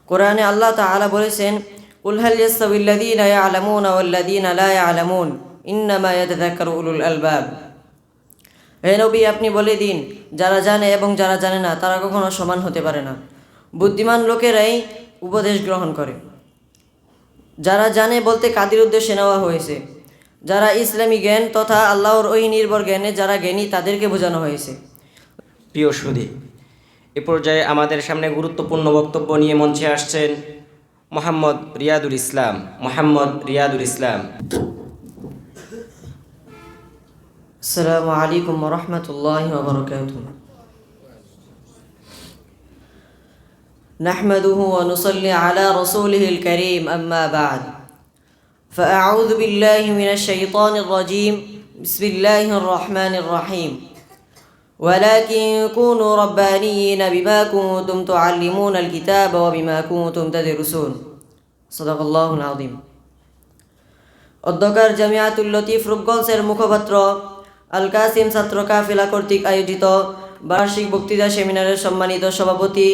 কোরআনে আল্লাহ তাআলা বলেছেন, কুল হাল ইয়াস্তাবিল্লাযীনা ইয়া'লামুনা ওয়াল্লাযীনা লা ইয়া'লামুন ইন্নামা ইয়াতাযাক্কারু উলুল আলবাব। হে নবী, আপনি বলে দিন, যারা জানে এবং যারা জানে না তারা কখনো সমান হতে পারে না। বুদ্ধিমান লোকেরাই উপদেশ গ্রহণ করে। যারা জানে বলতে কাদের উদ্দেশ্যে নেওয়া হয়েছে? যারা ইসলামী জ্ঞান তথা আল্লাহর ওহী নির্ভর জ্ঞানে যারা জ্ঞানী তাদেরকে বোঝানো হয়েছে। প্রিয় সুধী, এ পর্যায়ে আমাদের সামনে গুরুত্বপূর্ণ বক্তব্য নিয়ে মঞ্চে আসছেন মোহাম্মদ রিয়াদুল ইসলাম। আসসালামু আলাইকুম ওয়া রাহমাতুল্লাহি ওয়া বারাকাতুহু। নাহমাদুহু ওয়া নুসাল্লি আলা রাসূলিহিল কারীম, আম্মা বা'দ। فأعوذ بالله من الشيطان الرجيم. بسم الله الرحمن الرحيم. ولكن كونوا ربانيين بما كنتم تعلمون الكتاب وبما كنتم تدرسون. صدق الله العظيم. অধ্যকার জামিয়াতুল লতিফ রূপগঞ্জের মুখপাত্র আল কাসিম ছাত্র কাফেলা কর্তৃক আয়োজিত বার্ষিক বক্তৃতা সেমিনারের সম্মানিত সভাপতি,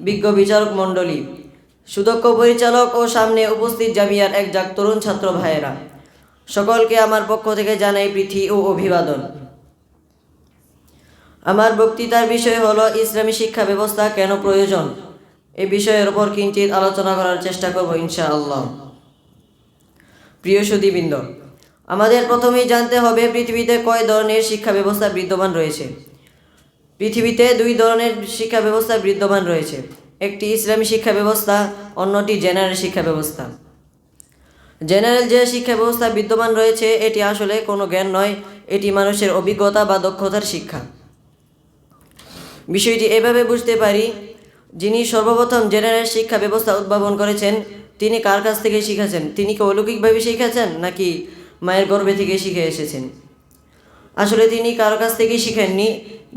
বিজ্ঞ বিচারক মণ্ডলী, সুদক্ষ পরিচালক ও সামনে উপস্থিত জামিয়ার একজাক তরুণ ছাত্র ভাইয়েরা, সকলকে আমার পক্ষ থেকে জানাই প্রীতি ও অভিবাদন। আমার বক্তৃতার বিষয় হলো ইসলামী শিক্ষা ব্যবস্থা কেন প্রয়োজন। এই বিষয়ের ওপর কিঞ্চিত আলোচনা করার চেষ্টা করব ইনশাআল্লাহ। প্রিয় সুধীবৃন্দ, আমাদের প্রথমেই জানতে হবে পৃথিবীতে কয় ধরনের শিক্ষা ব্যবস্থা বিদ্যমান রয়েছে। পৃথিবীতে দুই ধরনের শিক্ষা ব্যবস্থা বিদ্যমান রয়েছে, একটি ইসলামী শিক্ষা ব্যবস্থা, অন্যটি জেনারেল শিক্ষা ব্যবস্থা। জেনারেল যে শিক্ষা ব্যবস্থা বিদ্যমান রয়েছে এটি আসলে কোনো জ্ঞান নয়, এটি মানুষের অভিজ্ঞতা বা দক্ষতার শিক্ষা। বিষয়টি এভাবে বুঝতে পারি, যিনি সর্বপ্রথম জেনারেল শিক্ষা ব্যবস্থা উদ্ভাবন করেছেন তিনি কার কাছ থেকে শিখেছেন? তিনি কি অলৌকিকভাবে শিখেছেন নাকি মায়ের গর্ভে থেকে শিখে এসেছেন? আসলে তিনি কারো কাছ থেকেই শিখেননি,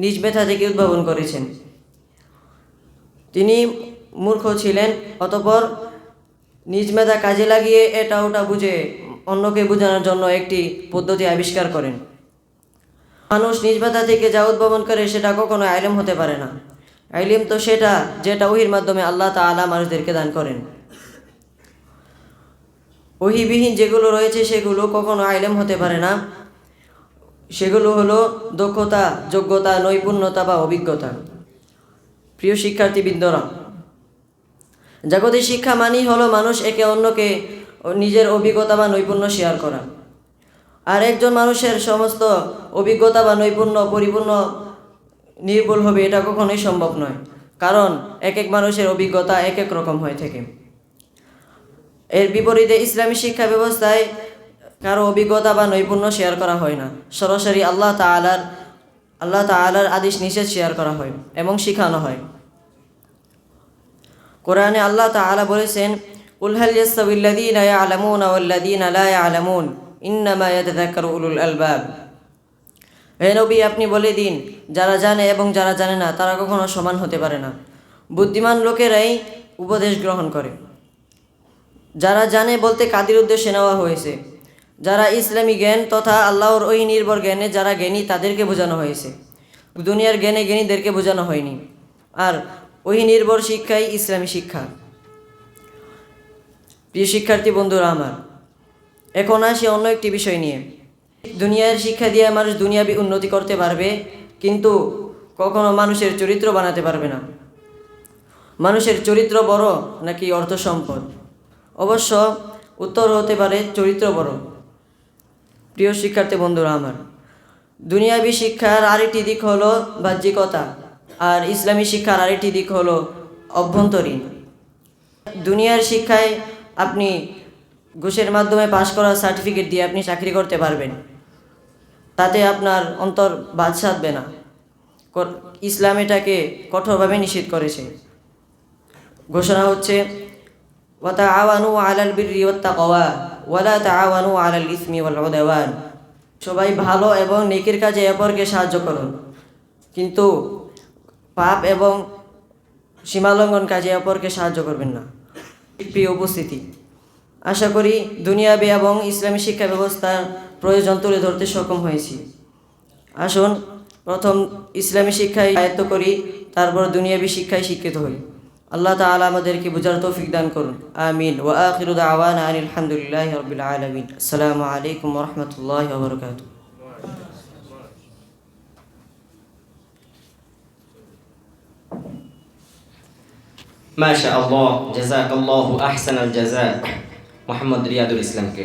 নিজ মেধা থেকে উদ্ভাবন করেছেন। তিনি মূর্খ ছিলেন, অতঃপর নিজ মেধা কাজে লাগিয়ে এটা ওটা বুঝে অন্যকে বোঝানোর জন্য একটি পদ্ধতি আবিষ্কার করেন। মানুষ নিজ মেধা থেকে যা উদ্ভাবন করে সেটা কখনো ইলম হতে পারে না। ইলম তো সেটা যেটা ওহীর মাধ্যমে আল্লাহ তাআলা মানুষদেরকে দান করেন। ওহীবিহীন যেগুলো রয়েছে সেগুলো কখনো ইলম হতে পারে না। সেগুলো হলো দক্ষতা, যোগ্যতা, নৈপুণ্যতা বা অভিজ্ঞতা। প্রিয় শিক্ষার্থীবৃন্দরা, জাগতিক শিক্ষা মানেই হলো মানুষ একে অন্যকে নিজের অভিজ্ঞতা বা নৈপুণ্য শেয়ার করা। আর একজন মানুষের সমস্ত অভিজ্ঞতা বা নৈপুণ্য পরিপূর্ণ নির্ভুল হবে এটা কখনোই সম্ভব নয়, কারণ এক এক মানুষের অভিজ্ঞতা এক এক রকম হয়ে থাকে। এর বিপরীতে ইসলামী শিক্ষা ব্যবস্থায় কারো অভিজ্ঞতা বা নৈপুণ্য শেয়ার করা হয় না, সরাসরি আল্লাহ তাআলার আদেশ নিষেধ শেয়ার করা হয় এবং শেখানো হয়। কোরআনে আল্লাহ তাআলা বলেছেন, কুল হাল ইয়াস্তাবিল্লাযীনা ইয়া'লামুনা ওয়াল্লাযীনা লা ইয়া'লামুন ইন্নামা ইয়াতাযাক্কারু উলুল আলবাব। হে নবী, আপনি বলে দিন, যারা জানে এবং যারা জানে না তারা কখনো সমান হতে পারে না। বুদ্ধিমান লোকেরাই উপদেশ গ্রহণ করে। যারা জানে বলতে কাদের উদ্দেশ্যে নেওয়া হয়েছে? যারা ইসলামী জ্ঞান তথা আল্লাহর ওহী নির্ভর জ্ঞানে যারা জ্ঞানী তাদেরকে বোঝানো হয়েছে। দুনিয়ার জ্ঞানে জ্ঞানীদেরকে বোঝানো হয়নি। আর ওহী নির্ভর শিক্ষাই ইসলামী শিক্ষা। প্রিয় শিক্ষার্থী বন্ধুরা আমার, এখন আসি অন্য একটি বিষয় নিয়ে। দুনিয়ার শিক্ষা দিয়ে মানুষ দুনিয়াবি উন্নতি করতে পারবে, কিন্তু কখনো মানুষের চরিত্র বানাতে পারবে না। মানুষের চরিত্র বড় নাকি অর্থ সম্পদ? অবশ্য উত্তর হতে পারে চরিত্র বড়। প্রিয় শিক্ষার্থী বন্ধুরা আমার, দুনিয়াবি শিক্ষার আরেকটি দিক হলো বাহ্যিকতা, আর ইসলামী শিক্ষার আরেকটি দিক হলো অভ্যন্তরীণ। দুনিয়ার শিক্ষায় আপনি ঘুষের মাধ্যমে পাশ করা সার্টিফিকেট দিয়ে আপনি চাকরি করতে পারবেন, তাতে আপনার অন্তর বাদ সাধবে না। ইসলাম এটাকে কঠোরভাবে নিষেধ করেছে। ঘোষণা হচ্ছে, ওয়াতাআওয়ানু আলাল বিররি ওয়াত তাকওয়া ওয়ালা তাআওয়ানু আলাল ইসমি ওয়াল উদওয়ান। সবাই ভালো এবং নেকির কাজে অপরকে সাহায্য করুন, কিন্তু পাপ এবং সীমালঙ্ঘন কাজে অপরকে সাহায্য করবেন না। প্রিয় উপস্থিতি, আশা করি দুনিয়াবি এবং ইসলামী শিক্ষা ব্যবস্থার প্রয়োজন তুলে ধরতে সক্ষম হয়েছি। আসুন প্রথম ইসলামী শিক্ষায় আয়ত্ত করি, তারপর দুনিয়াবি শিক্ষায় শিক্ষিত হই। আল্লাহ তাআলা আমাদেরকে বুঝার তৌফিক দান করুন। আমিন। ওয়া আখিরু দাওয়ানা আনিল হামদুলিল্লাহি রাব্বিল আলামিন। আসসালামু আলাইকুম ওয়া রাহমাতুল্লাহি ওয়া বারাকাতুহু। মাশাআল্লাহ, জাযাকাল্লাহু আহসানাল জাযা মোহাম্মদ রিয়াদুল ইসলামকে।